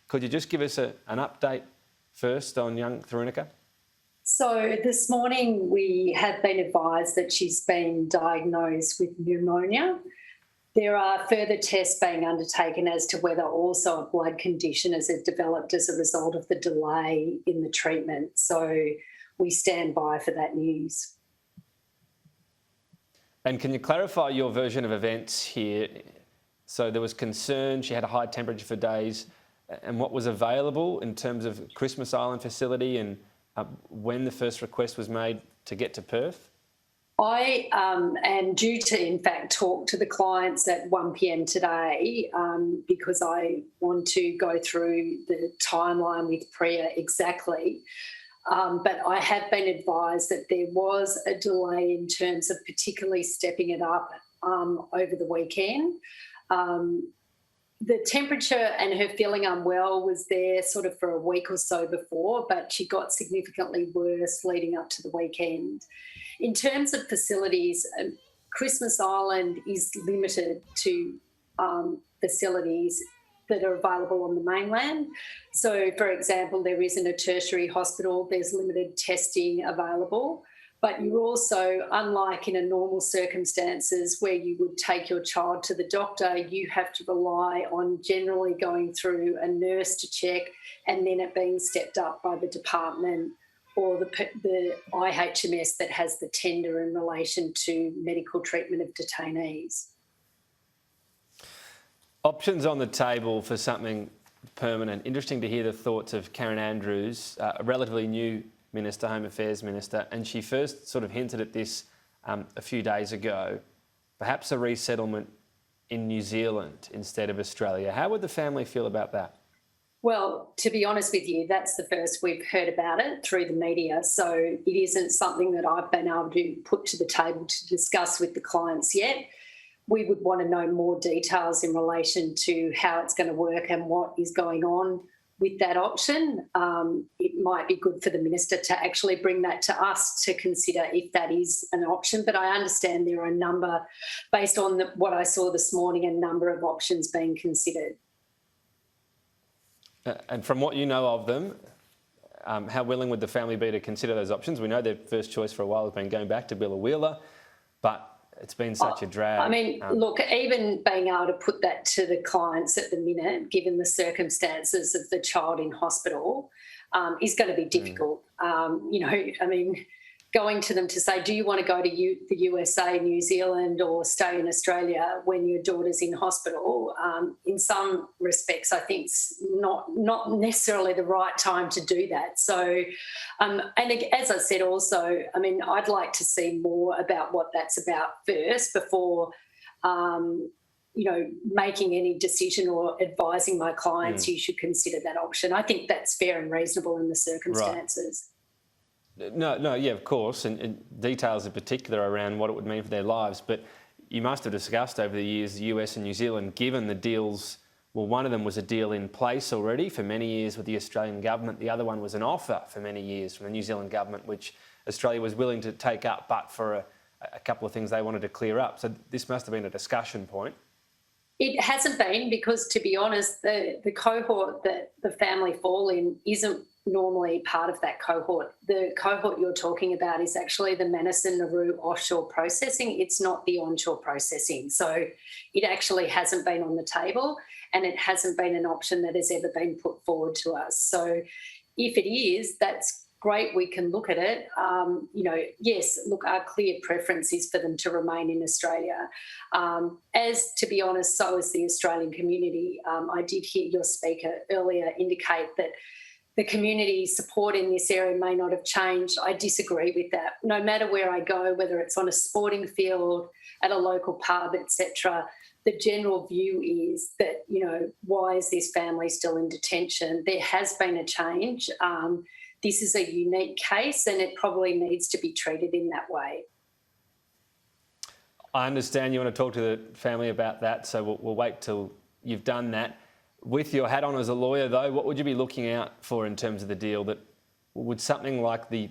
Could you just give us an update first on young Thurinika? So this morning we have been advised that she's been diagnosed with pneumonia. There are further tests being undertaken as to whether also a blood condition has developed as a result of the delay in the treatment. So we stand by for that news. And can you clarify your version of events here? So there was concern, she had a high temperature for days, and what was available in terms of Christmas Island facility and when the first request was made to get to Perth? I am due to, in fact, talk to the clients at 1 p.m. today because I want to go through the timeline with Priya exactly. But I have been advised that there was a delay in terms of particularly stepping it up over the weekend. The temperature and her feeling unwell was there sort of for a week or so before, but she got significantly worse leading up to the weekend. In terms of facilities, Christmas Island is limited to facilities that are available on the mainland. So, for example, there isn't a tertiary hospital, there's limited testing available. But you're also, unlike in a normal circumstances where you would take your child to the doctor, you have to rely on generally going through a nurse to check and then it being stepped up by the department or the IHMS that has the tender in relation to medical treatment of detainees. Options on the table for something permanent. Interesting to hear the thoughts of Karen Andrews, a relatively new Minister, Home Affairs Minister, and she first sort of hinted at this a few days ago, perhaps a resettlement in New Zealand instead of Australia. How would the family feel about that? Well, to be honest with you, that's the first we've heard about it through the media. So it isn't something that I've been able to put to the table to discuss with the clients yet. We would want to know more details in relation to how it's going to work and what is going on with that option. It might be good for the Minister to actually bring that to us to consider if that is an option. But I understand there are a number, based on what I saw this morning, a number of options being considered. And from what you know of them, how willing would the family be to consider those options? We know their first choice for a while has been going back to Billa, but it's been such a drag. I mean, look, even being able to put that to the clients at the minute, given the circumstances of the child in hospital, is going to be difficult. Going to them to say, do you want to go to the USA, New Zealand, or stay in Australia when your daughter's in hospital? In some respects, I think it's not necessarily the right time to do that. So, and as I said also, I mean, I'd like to see more about what that's about first before, making any decision or advising my clients you should consider that option. I think that's fair and reasonable in the circumstances. Right. No, yeah, of course, and details in particular around what it would mean for their lives. But you must have discussed over the years the US and New Zealand, given the deals. Well, one of them was a deal in place already for many years with the Australian government. The other one was an offer for many years from the New Zealand government, which Australia was willing to take up, but for a couple of things they wanted to clear up. So this must have been a discussion point. It hasn't been because, to be honest, the cohort that the family fall in isn't normally part of that cohort. The cohort you're talking about is actually the Manus and Nauru offshore processing. It's not the onshore processing. So it actually hasn't been on the table and it hasn't been an option that has ever been put forward to us. So if it is, that's great, we can look at it. Yes, look, our clear preference is for them to remain in Australia. As, to be honest, so is the Australian community. I did hear your speaker earlier indicate that the community support in this area may not have changed. I disagree with that. No matter where I go, whether it's on a sporting field, at a local pub, etc., the general view is that, why is this family still in detention? There has been a change. This is a unique case and it probably needs to be treated in that way. I understand you want to talk to the family about that, so we'll wait till you've done that. With your hat on as a lawyer, though, what would you be looking out for in terms of the deal? That would something like the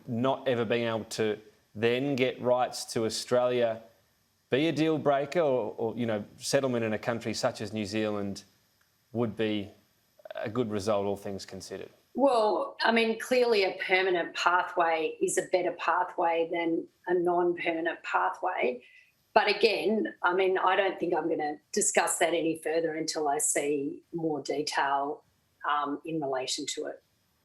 not ever being able to then get rights to Australia be a deal breaker, or settlement in a country such as New Zealand would be a good result, all things considered. Well, I mean, clearly a permanent pathway is a better pathway than a non-permanent pathway. But again, I mean, I don't think I'm going to discuss that any further until I see more detail in relation to it.